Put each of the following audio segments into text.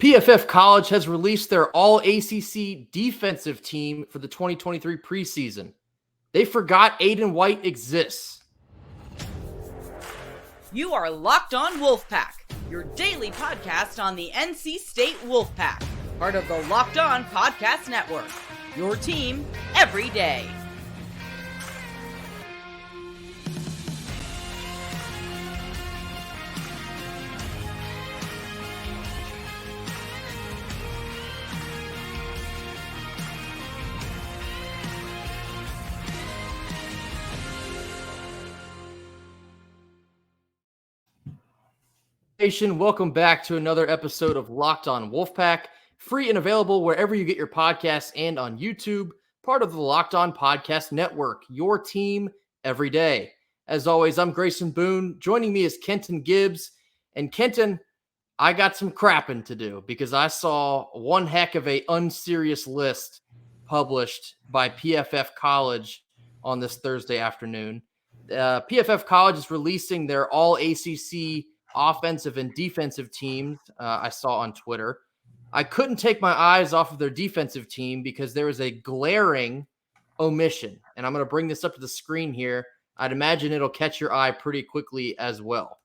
PFF College has released their All-ACC Defensive Team for the 2023 preseason. They forgot Aydan White exists. You are Locked On Wolfpack, your daily podcast on the NC State Wolfpack, part of the Locked On Podcast Network, your team every day. Welcome back to another episode of Locked On Wolfpack, free and available wherever you get your podcasts and on YouTube, part of the Locked On Podcast Network, your team every day. As always, I'm Grayson Boone. Joining me is Kenton Gibbs. And Kenton, I got some crapping to do because I saw one heck of a unserious list published by PFF College on this Thursday afternoon. PFF College is releasing their All-ACC offensive and defensive teams. I saw on Twitter. I couldn't take my eyes off of their defensive team because there was a glaring omission. And I'm going to bring this up to the screen here. I'd imagine it'll catch your eye pretty quickly as well.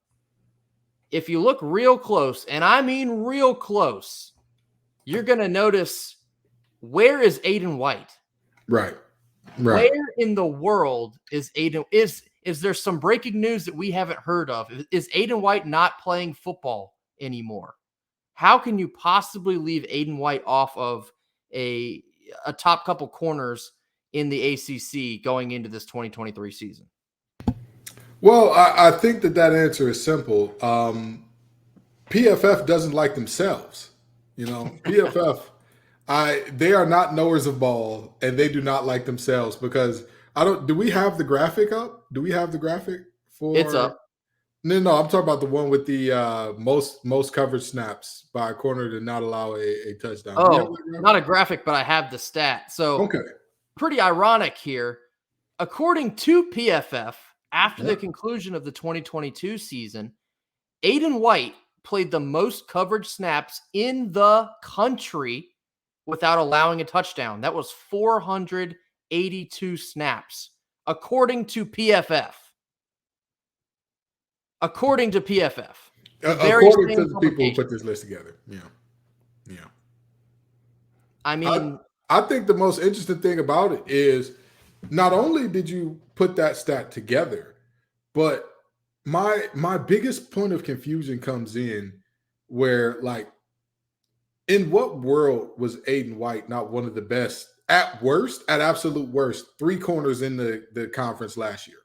If you look real close, and I mean real close, you're going to notice, where is Aydan White? Right. Where in the world is Aydan? Is there some breaking news that we haven't heard of? Is Aydan White not playing football anymore? How can you possibly leave Aydan White off of a top couple corners in the ACC going into this 2023 season? Well, I think that answer is simple. PFF doesn't like themselves. You know, PFF, they are not knowers of ball, and they do not like themselves because do we have the graphic up? Do we have the graphic for? It's up. No, I'm talking about the one with the most coverage snaps by a corner to not allow a touchdown. Oh, not a graphic, but I have the stat. So okay, pretty ironic here. According to PFF, after the conclusion of the 2022 season, Aydan White played the most coverage snaps in the country without allowing a touchdown. That was 482 snaps, according to PFF. According to PFF. According to the people who put this list together. Yeah. I mean, I think the most interesting thing about it is not only did you put that stat together, but my biggest point of confusion comes in where, like, in what world was Aydan White not one of the best, at absolute worst, three corners in the conference last year?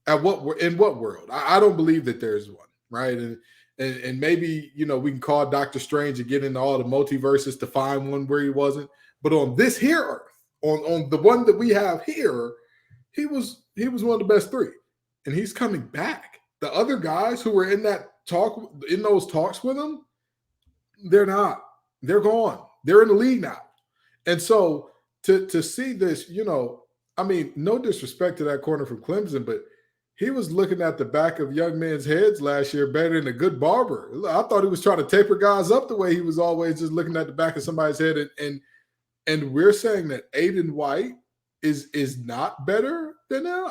In what world? I don't believe that there's one, right? And maybe, you know, we can call Dr. Strange and get into all the multiverses to find one where he wasn't. But on this here earth, on the one that we have here, he was one of the best three. And he's coming back. The other guys who were in those talks with him, they're not. They're gone. They're in the league now. And so to see this, you know, I mean, no disrespect to that corner from Clemson, but he was looking at the back of young men's heads last year better than a good barber. I thought he was trying to taper guys up the way he was always just looking at the back of somebody's head. And we're saying that Aydan White is not better than him.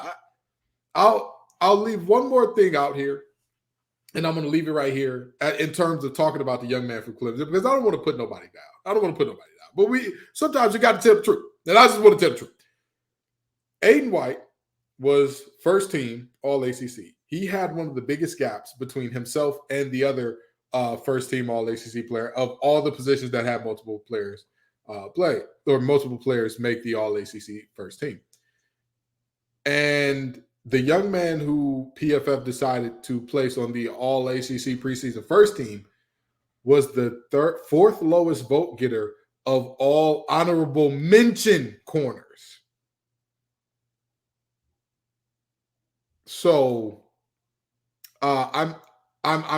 I'll leave one more thing out here, and I'm going to leave it right here in terms of talking about the young man from Clemson, because I don't want to put nobody down. But sometimes you got to tell the truth, and I just want to tell the truth. Aydan White was first team All-ACC. He had one of the biggest gaps between himself and the other first team All-ACC player of all the positions that had multiple players play, or multiple players make the All-ACC first team. And the young man who PFF decided to place on the All-ACC preseason first team was the fourth lowest vote getter of all honorable mention corners. So I'm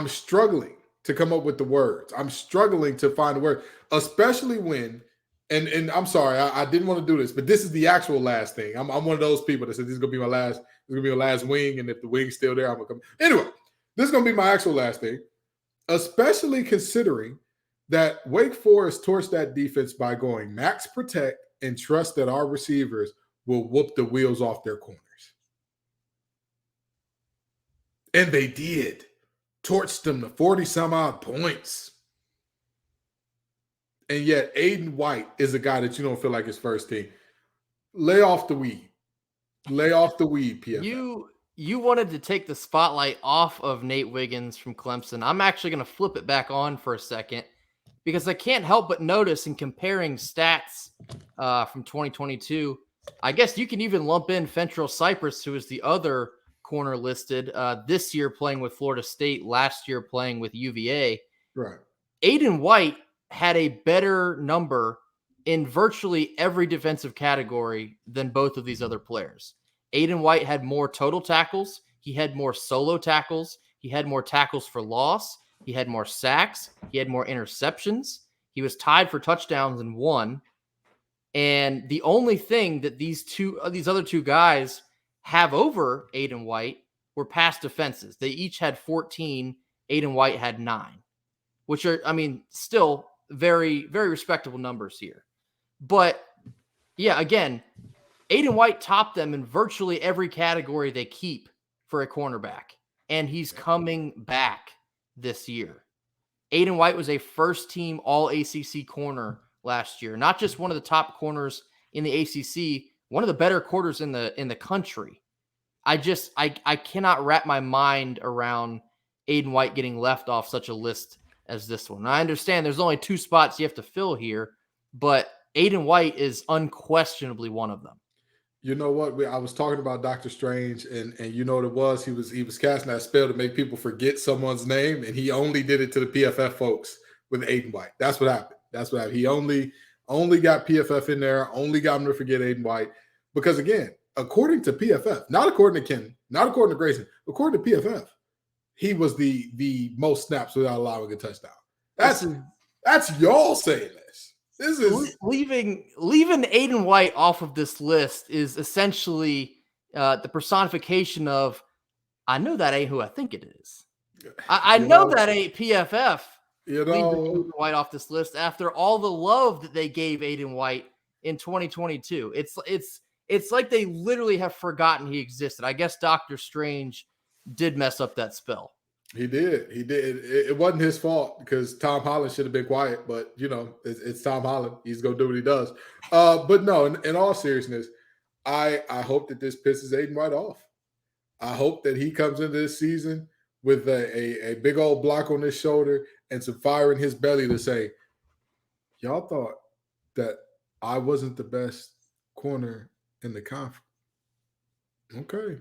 struggling to come up with the words. I'm struggling to find a word, especially when, and I'm sorry, I didn't want to do this, but this is the actual last thing. I'm one of those people that said this is gonna be my last wing, and if the wing's still there, I'm gonna come. Anyway, this is gonna be my actual last thing, especially considering that Wake Forest torched that defense by going max protect and trust that our receivers will whoop the wheels off their corners. And they did. Torched them to 40-some-odd points. And yet Aydan White is a guy that you don't feel like his first team. Lay off the weed. Lay off the weed, PFF. You wanted to take the spotlight off of Nate Wiggins from Clemson. I'm actually going to flip it back on for a second because I can't help but notice in comparing stats from 2022, I guess you can even lump in Fentrell Cypress, who is the other corner listed this year playing with Florida State, last year playing with UVA. Right. Aydan White had a better number in virtually every defensive category than both of these other players. Aydan White had more total tackles. He had more solo tackles. He had more tackles for loss. He had more sacks. He had more interceptions. He was tied for touchdowns and won. And the only thing that these other two guys have over Aydan White were pass defenses. They each had 14. Aydan White had 9, which are, still very, very respectable numbers here. But yeah, again, Aydan White topped them in virtually every category they keep for a cornerback, and he's coming back this year. Aydan White was a first-team All-ACC corner last year, not just one of the top corners in the ACC, one of the better corners in the country. I cannot wrap my mind around Aydan White getting left off such a list as this one. I understand there's only 2 spots you have to fill here, but Aydan White is unquestionably one of them. You know what? I was talking about Dr. Strange, and you know what it was? He was casting that spell to make people forget someone's name, and he only did it to the PFF folks with Aydan White. That's what happened. He only got PFF in there, only got him to forget Aydan White. Because again, according to PFF, not according to Ken, not according to Grayson, according to PFF, he was the most snaps without allowing a touchdown. That's y'all saying this. This is leaving Aydan White off of this list is essentially the personification of, I know that ain't who I think it is. I know that ain't PFF. Leaving Aydan White off this list after all the love that they gave Aydan White in 2022. It's like they literally have forgotten he existed. I guess Dr. Strange did mess up that spell. He did. It wasn't his fault because Tom Holland should have been quiet, but it's Tom Holland. He's going to do what he does. But no, in all seriousness, I hope that this pisses Aydan White off. I hope that he comes into this season with a big old block on his shoulder and some fire in his belly to say, y'all thought that I wasn't the best corner in the conference. Okay.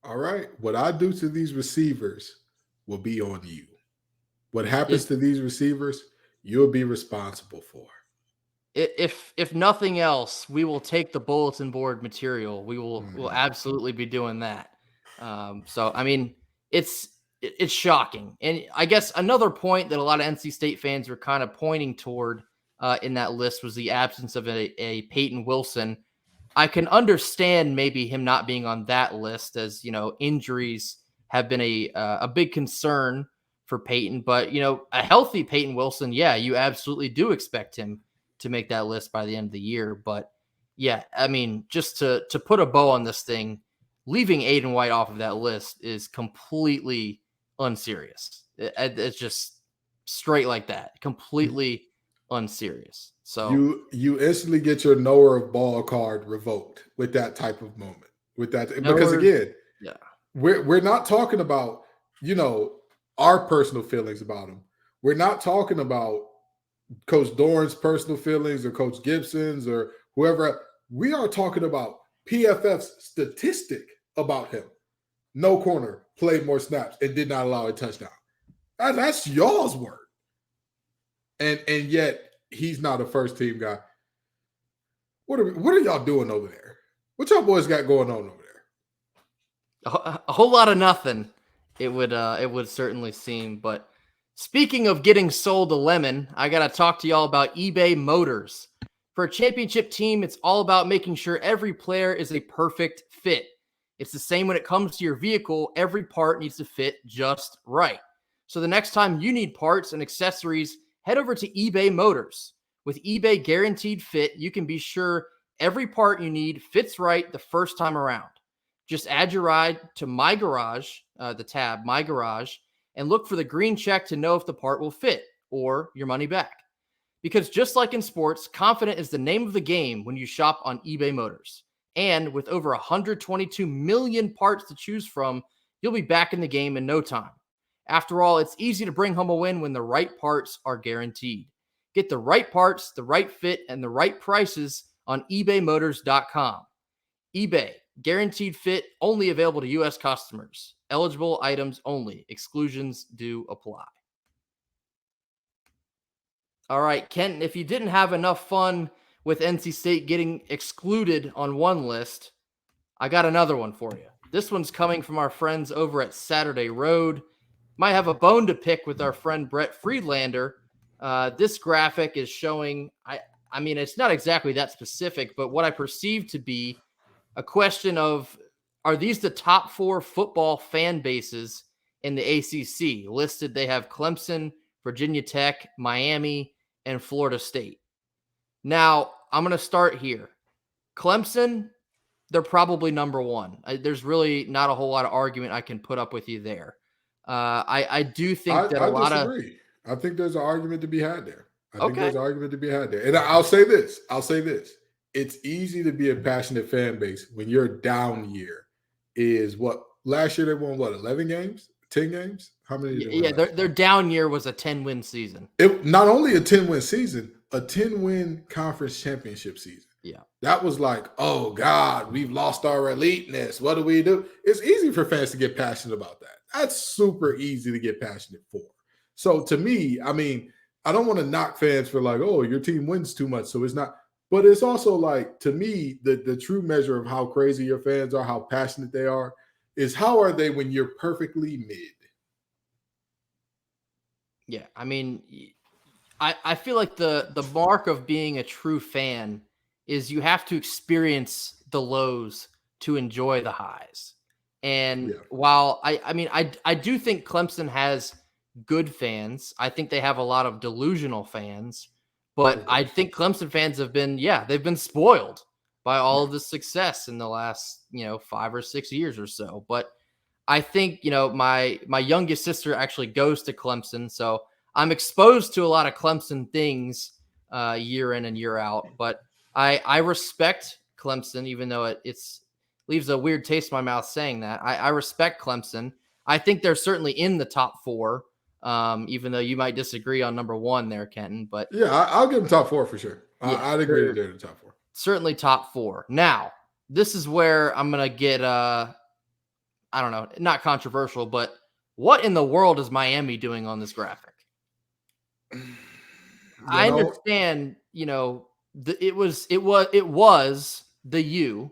All right. What I do to these receivers will be on you. What happens to these receivers, you'll be responsible for. If nothing else, we will take the bulletin board material. We'll absolutely be doing that. It's shocking. And I guess another point that a lot of NC State fans were kind of pointing toward in that list was the absence of a Peyton Wilson. I can understand maybe him not being on that list as, injuries have been a big concern for Peyton, but a healthy Peyton Wilson, you absolutely do expect him to make that list by the end of the year. But just to put a bow on this thing, leaving Aydan White off of that list is completely unserious. It's just straight like that, completely unserious. So you instantly get your knower of ball card revoked with that type of moment. Because again, we're not talking about, our personal feelings about him. We're not talking about Coach Dorn's personal feelings or Coach Gibson's or whoever. We are talking about PFF's statistic about him. No corner played more snaps and did not allow a touchdown. That's y'all's word. And yet he's not a first team guy. What are y'all doing over there? What y'all boys got going on over there? A whole lot of nothing, it would certainly seem. But speaking of getting sold a lemon, I got to talk to y'all about eBay Motors. For a championship team, it's all about making sure every player is a perfect fit. It's the same when it comes to your vehicle. Every part needs to fit just right. So the next time you need parts and accessories, head over to eBay Motors. With eBay Guaranteed Fit, you can be sure every part you need fits right the first time around. Just add your ride to My Garage, the tab My Garage, and look for the green check to know if the part will fit or your money back. Because just like in sports, confident is the name of the game when you shop on eBay Motors. And with over 122 million parts to choose from, you'll be back in the game in no time. After all, it's easy to bring home a win when the right parts are guaranteed. Get the right parts, the right fit, and the right prices on ebaymotors.com. eBay, guaranteed fit, only available to U.S. customers. Eligible items only. Exclusions do apply. All right, Kenton, if you didn't have enough fun with NC State getting excluded on one list, I got another one for you. This one's coming from our friends over at Saturday Road. Might have a bone to pick with our friend Brett Friedlander. This graphic is showing, I mean, it's not exactly that specific, but what I perceive to be a question of, are these the top 4 football fan bases in the ACC? Listed, they have Clemson, Virginia Tech, Miami, and Florida State. Now, I'm going to start here. Clemson, they're probably number 1. There's really not a whole lot of argument I can put up with you there. I do think that a lot disagree. I think there's an argument to be had there. I think Okay. there's an argument to be had there. And I'll say this. It's easy to be a passionate fan base when your down year is what? Last year they won, 11 games? 10 games? How many? Yeah, their down year was a 10-win season. It not only a 10-win season, a 10-win conference championship season. Yeah. That was like, oh God, we've lost our eliteness. What do we do? It's easy for fans to get passionate about that. That's super easy to get passionate for. So to me, I mean, I don't want to knock fans for like, oh, your team wins too much, so it's not. But it's also like, to me, the true measure of how crazy your fans are, how passionate they are, is how are they when you're perfectly mid? Yeah, I mean, I feel like the mark of being a true fan is you have to experience the lows to enjoy the highs. And while I do think Clemson has good fans, I think they have a lot of delusional fans, but I think Clemson fans have been, they've been spoiled by all of the success in the last, 5 or 6 years or so. But I think, my youngest sister actually goes to Clemson, so I'm exposed to a lot of Clemson things year in and year out. But I respect Clemson, even though it's leaves a weird taste in my mouth saying that. I respect Clemson. I think they're certainly in the top 4, even though you might disagree on number 1 there, Kenton. But yeah, I'll give them top 4 for sure. I'd agree that they're in the top 4. Certainly top 4. Now, this is where I'm going to get, I don't know, not controversial, but what in the world is Miami doing on this graphic? I understand, it was the U.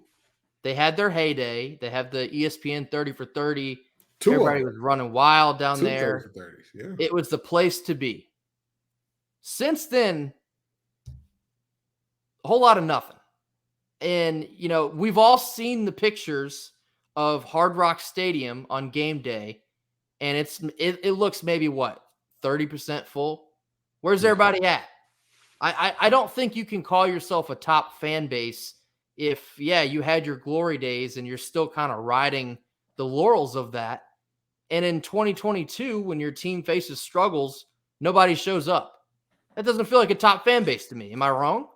They had their heyday. They have the ESPN 30 for 30. Everybody was running wild down there. 30 for 30s, yeah. It was the place to be. Since then, a whole lot of nothing. And, we've all seen the pictures of Hard Rock Stadium on game day, and it looks maybe 30% full. Where's everybody at? I don't think you can call yourself a top fan base if, you had your glory days and you're still kind of riding the laurels of that. And in 2022, when your team faces struggles, nobody shows up. That doesn't feel like a top fan base to me. Am I wrong?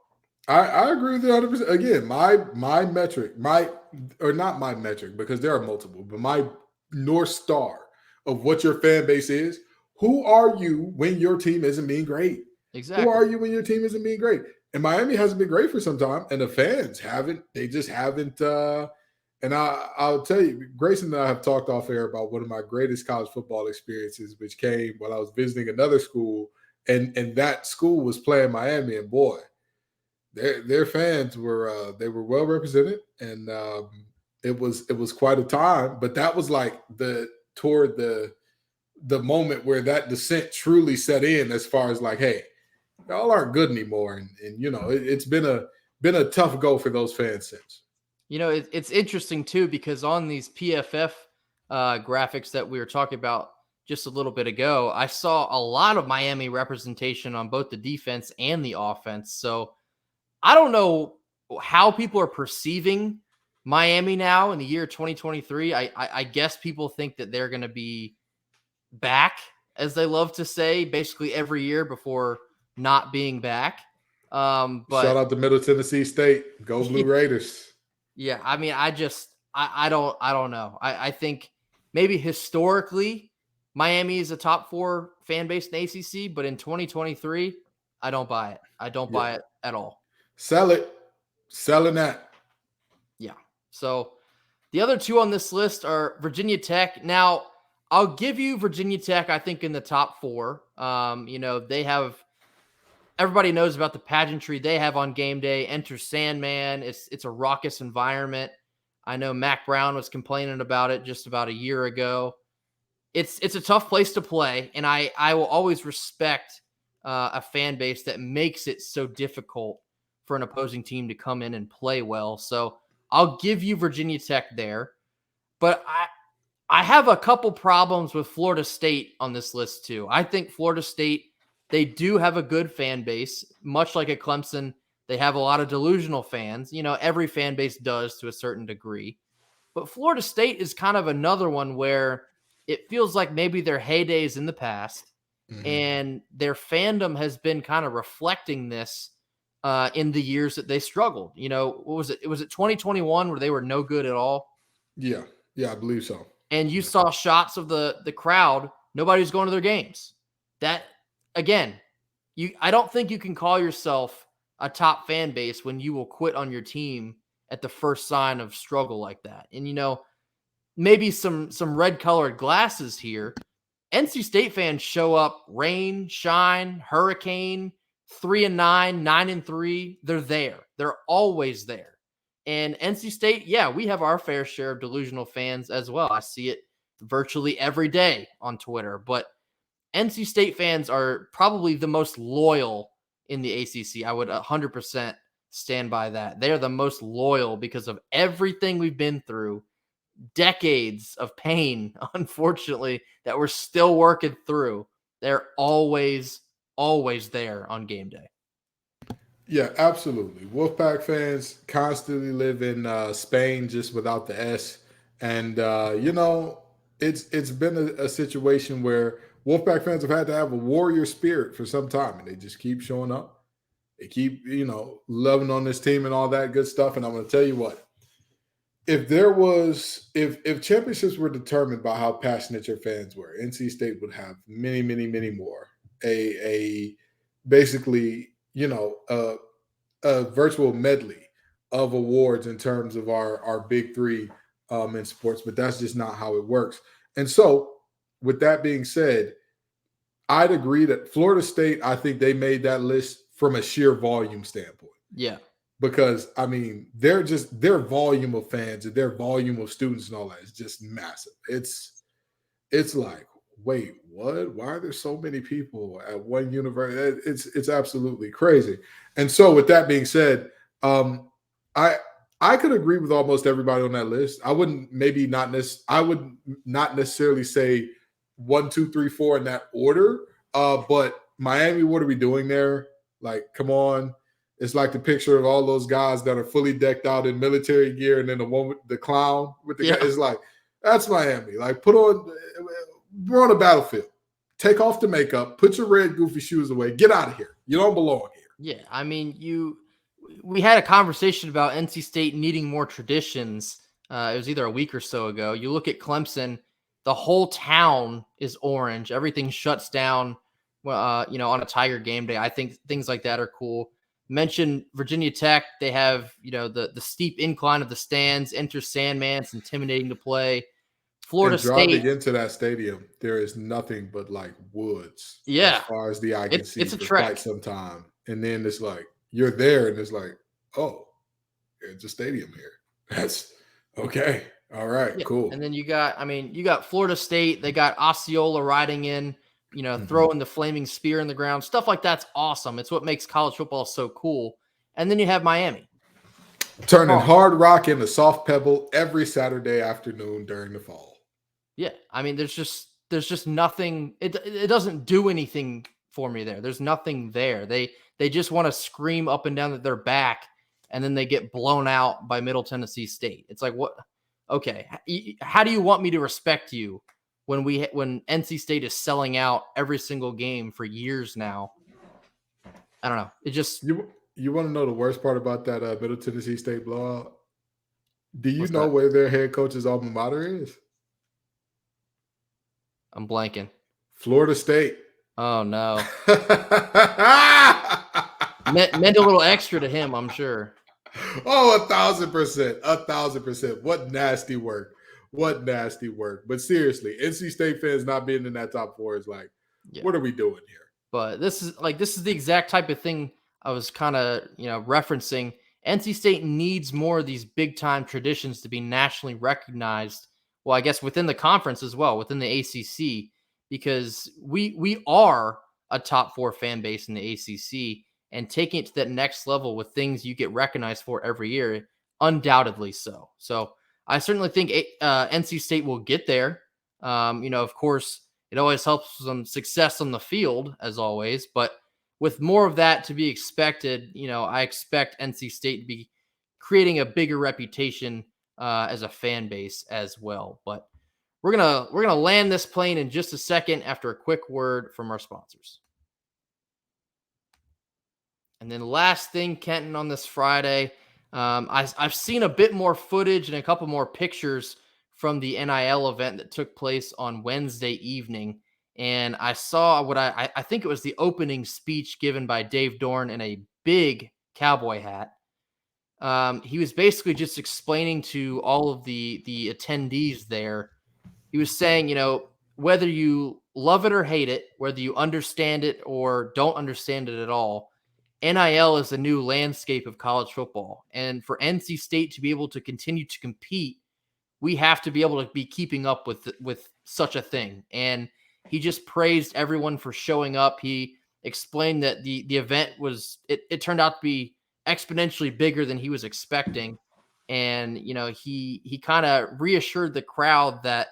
I agree with you 100%. Again, my metric, not my metric, because there are multiple, but my North Star of what your fan base is, who are you when your team isn't being great? Exactly. Who are you when your team isn't being great? And Miami hasn't been great for some time, and the fans haven't. They just haven't. And I'll tell you, Grayson and I have talked off air about one of my greatest college football experiences, which came while I was visiting another school, and that school was playing Miami, and boy, their fans were they were well represented, and it was quite a time. But that was like toward the moment where that descent truly set in, as far as like, hey, y'all aren't good anymore, and it's been a tough go for those fans since. It's interesting too, because on these PFF graphics that we were talking about just a little bit ago, I saw a lot of Miami representation on both the defense and the offense. So I don't know how people are perceiving Miami now in the year 2023. I guess people think that they're going to be back, as they love to say, basically every year before not being back. But shout out to Middle Tennessee State. Go Blue Raiders. Yeah, I mean, I don't know. I think maybe historically Miami is a top 4 fan base in the ACC, but in 2023, I don't buy it. I don't buy it at all. Sell it. Selling that. Yeah. So the other 2 on this list are Virginia Tech. Now, I'll give you Virginia Tech, I think, in the top 4. They have – everybody knows about the pageantry they have on game day. Enter Sandman. It's a raucous environment. I know Mac Brown was complaining about it just about a year ago. It's a tough place to play, and I will always respect a fan base that makes it so difficult for an opposing team to come in and play well. So I'll give you Virginia Tech there. But I have a couple problems with Florida State on this list too. I think Florida State, they do have a good fan base, much like at Clemson. They have a lot of delusional fans. Every fan base does to a certain degree. But Florida State is kind of another one where it feels like maybe their heyday is in the past, and their fandom has been kind of reflecting this in the years that they struggled. What was it? Was it 2021 where they were no good at all? Yeah, I believe so. And you saw shots of the crowd. Nobody was going to their games. That, again, I don't think you can call yourself a top fan base when you will quit on your team at the first sign of struggle like that. And, maybe some red-colored glasses here. NC State fans show up rain, shine, hurricane, 3-9, 9-3. They're there. They're always there. And NC State, yeah, we have our fair share of delusional fans as well. I see it virtually every day on Twitter. But NC State fans are probably the most loyal in the ACC. I would 100% stand by that. They're the most loyal because of everything we've been through, decades of pain, unfortunately, that we're still working through. They're always there on game day. Yeah, absolutely. Wolfpack fans constantly live in Spain, just without the S. And, it's been a situation where Wolfpack fans have had to have a warrior spirit for some time, and they just keep showing up. They keep, loving on this team and all that good stuff. And I'm going to tell you what, if championships were determined by how passionate your fans were, NC State would have many, many, many more. Basically, a virtual medley of awards in terms of our big 3 in sports, but that's just not how it works. And so with that being said, I'd agree that Florida State, I think they made that list from a sheer volume standpoint. Yeah. Because, I mean, their volume of fans and their volume of students and all that is just massive. It's like, wait, what? Why are there so many people at one university? It's absolutely crazy. And so with that being said, I could agree with almost everybody on that list. I would not necessarily say 1, 2, 3, 4 in that order. But Miami, what are we doing there? Like, come on. It's like the picture of all those guys that are fully decked out in military gear, and then the one with the clown with the guy. It's like, that's Miami. Like, we're on a battlefield. Take off the makeup, put your red goofy shoes away, get out of here. You don't belong here. Yeah, I mean, we had a conversation about NC State needing more traditions. It was either a week or so ago. You look at Clemson, the whole town is orange. Everything shuts down, on a Tiger game day. I think things like that are cool. Mentioned Virginia Tech. They have, the steep incline of the stands. Enter Sandman. It's intimidating to play. Florida State. Driving into that stadium, there is nothing but like woods. Yeah. As far as the eye can see, it's a trek. Quite some time. And then it's like, you're there and it's like, oh, it's a stadium here. That's okay. All right, cool. And then you got Florida State. They got Osceola riding in, throwing the flaming spear in the ground. Stuff like that's awesome. It's what makes college football so cool. And then you have Miami. Turning hard rock into soft pebble every Saturday afternoon during the fall. Yeah. I mean, there's just there's just nothing. It doesn't do anything for me there. There's nothing there. They just want to scream up and down that they're back, and then they get blown out by Middle Tennessee State. It's like, what? Okay, how do you want me to respect you when NC State is selling out every single game for years now? I don't know. It just you want to know the worst part about that Middle Tennessee State blowout? Do you know that? where their head coach's alma mater is? I'm blanking. Florida State. Oh no. meant a little extra to him, I'm sure. Oh, 1,000%. 1,000%. What nasty work. What nasty work. But seriously, NC State fans not being in that top 4 is like, what are we doing here? But this is the exact type of thing I was kind of, referencing. NC State needs more of these big time traditions to be nationally recognized. Well, I guess within the conference as well, within the ACC, because we are a top 4 fan base in the ACC, and taking it to that next level with things you get recognized for every year, undoubtedly so. So I certainly think NC State will get there. Of course, it always helps some success on the field, as always, but with more of that to be expected, I expect NC State to be creating a bigger reputation as a fan base as well. But we're gonna land this plane in just a second after a quick word from our sponsors. And then last thing, Kenton, on this Friday, I've seen a bit more footage and a couple more pictures from the NIL event that took place on Wednesday evening. And I saw what I think it was the opening speech given by Dave Dorn in a big cowboy hat. He was basically just explaining to all of the attendees there. He was saying, whether you love it or hate it, whether you understand it or don't understand it at all, NIL is the new landscape of college football. And for NC State to be able to continue to compete, we have to be able to be keeping up with such a thing. And he just praised everyone for showing up. He explained that the event it turned out to be exponentially bigger than he was expecting. And, he kind of reassured the crowd that,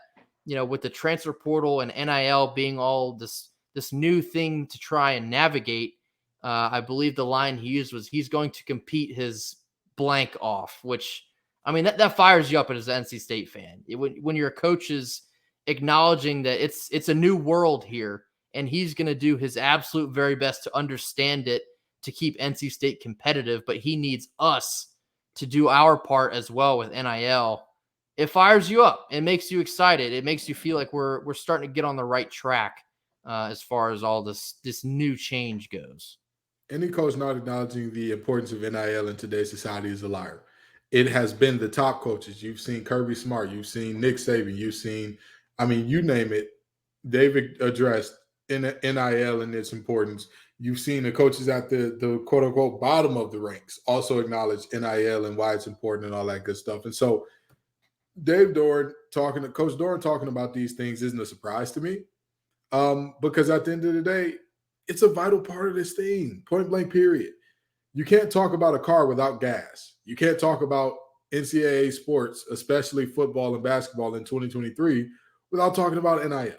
with the transfer portal and NIL being all this new thing to try and navigate, I believe the line he used was he's going to compete his blank off, which, I mean, that fires you up as an NC State fan. When your coach is acknowledging that it's a new world here, and he's going to do his absolute very best to understand it, to keep NC State competitive, but he needs us to do our part as well with NIL. It fires you up. It makes you excited. It makes you feel like we're starting to get on the right track as far as all this new change goes. Any coach not acknowledging the importance of NIL in today's society is a liar. It has been the top coaches. You've seen Kirby Smart. You've seen Nick Saban. You've seen, you name it. They've addressed NIL and its importance. You've seen the coaches at the quote unquote bottom of the ranks also acknowledge NIL and why it's important and all that good stuff. And so Coach Dorn talking about these things isn't a surprise to me. Because at the end of the day, it's a vital part of this thing, point blank period. You can't talk about a car without gas. You can't talk about NCAA sports, especially football and basketball in 2023, without talking about NIL.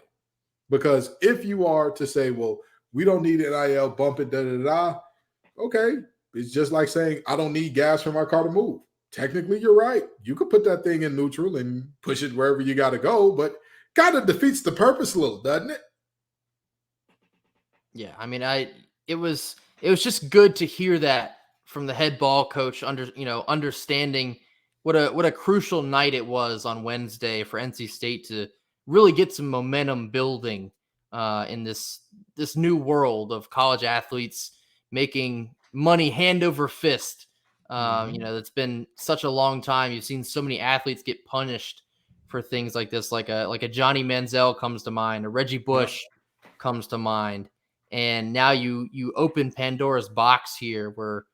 Because if you are to say, well, we don't need NIL, bump it, da-da-da-da, okay. It's just like saying, I don't need gas for my car to move. Technically, you're right. You could put that thing in neutral and push it wherever you got to go, but kind of defeats the purpose a little, doesn't it? Yeah, it was just good to hear that from the head ball coach, understanding what a crucial night it was on Wednesday for NC State to really get some momentum building in this new world of college athletes making money hand over fist. It's been such a long time. You've seen so many athletes get punished for things like this, like a Johnny Manziel comes to mind, a Reggie Bush comes to mind. And now you open Pandora's box here where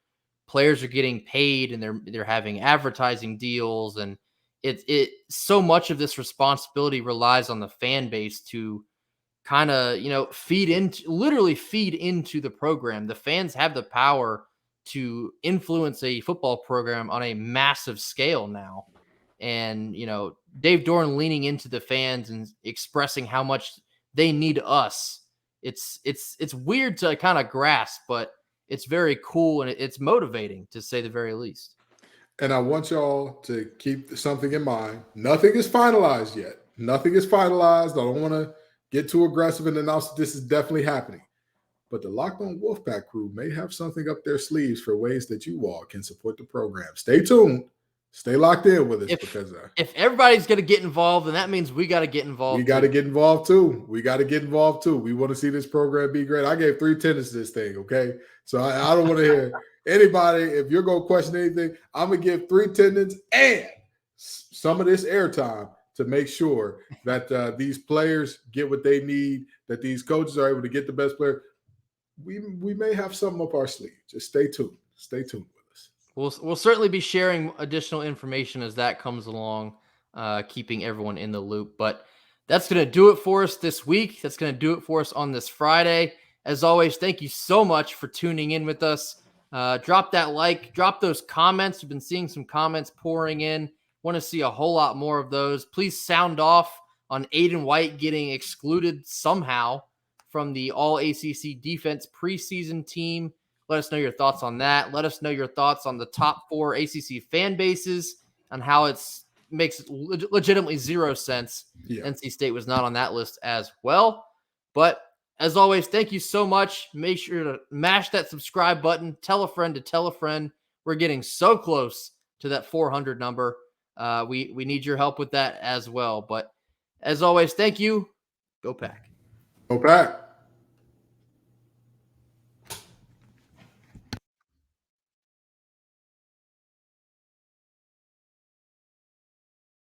players are getting paid and they're having advertising deals, and it so much of this responsibility relies on the fan base to kind of feed into the program. The fans have the power to influence a football program on a massive scale now. And Dave Dorn leaning into the fans and expressing how much they need us. It's weird to kind of grasp, but it's very cool and it's motivating, to say the very least. And I want y'all to keep something in mind. Nothing is finalized yet. Nothing is finalized. I don't want to get too aggressive and announce that this is definitely happening. But the Locked On Wolfpack crew may have something up their sleeves for ways that you all can support the program. Stay tuned. Stay locked in with us, because if everybody's going to get involved, then that means we got to get involved. We got to get involved too. We want to see this program be great. I gave 3 attendance to this thing, okay? So I don't want to hear anybody. If you're going to question anything, I'm going to give 3 attendance and some of this airtime to make sure that these players get what they need, that these coaches are able to get the best player. We may have something up our sleeve. Just stay tuned. Stay tuned with us. We'll certainly be sharing additional information as that comes along, keeping everyone in the loop. But that's going to do it for us this week. That's going to do it for us on this Friday. As always, thank you so much for tuning in with us. Drop that like, drop those comments. We've been seeing some comments pouring in. Want to see a whole lot more of those. Please sound off on Aydan White getting excluded somehow from the All-ACC Defense preseason team. Let us know your thoughts on that. Let us know your thoughts on the top 4 ACC fan bases and how it makes legitimately 0 sense. Yeah. NC State was not on that list as well. But as always, thank you so much. Make sure to mash that subscribe button. Tell a friend to tell a friend. We're getting so close to that 400 number. We need your help with that as well. But as always, thank you. Go Pack. Go Pack.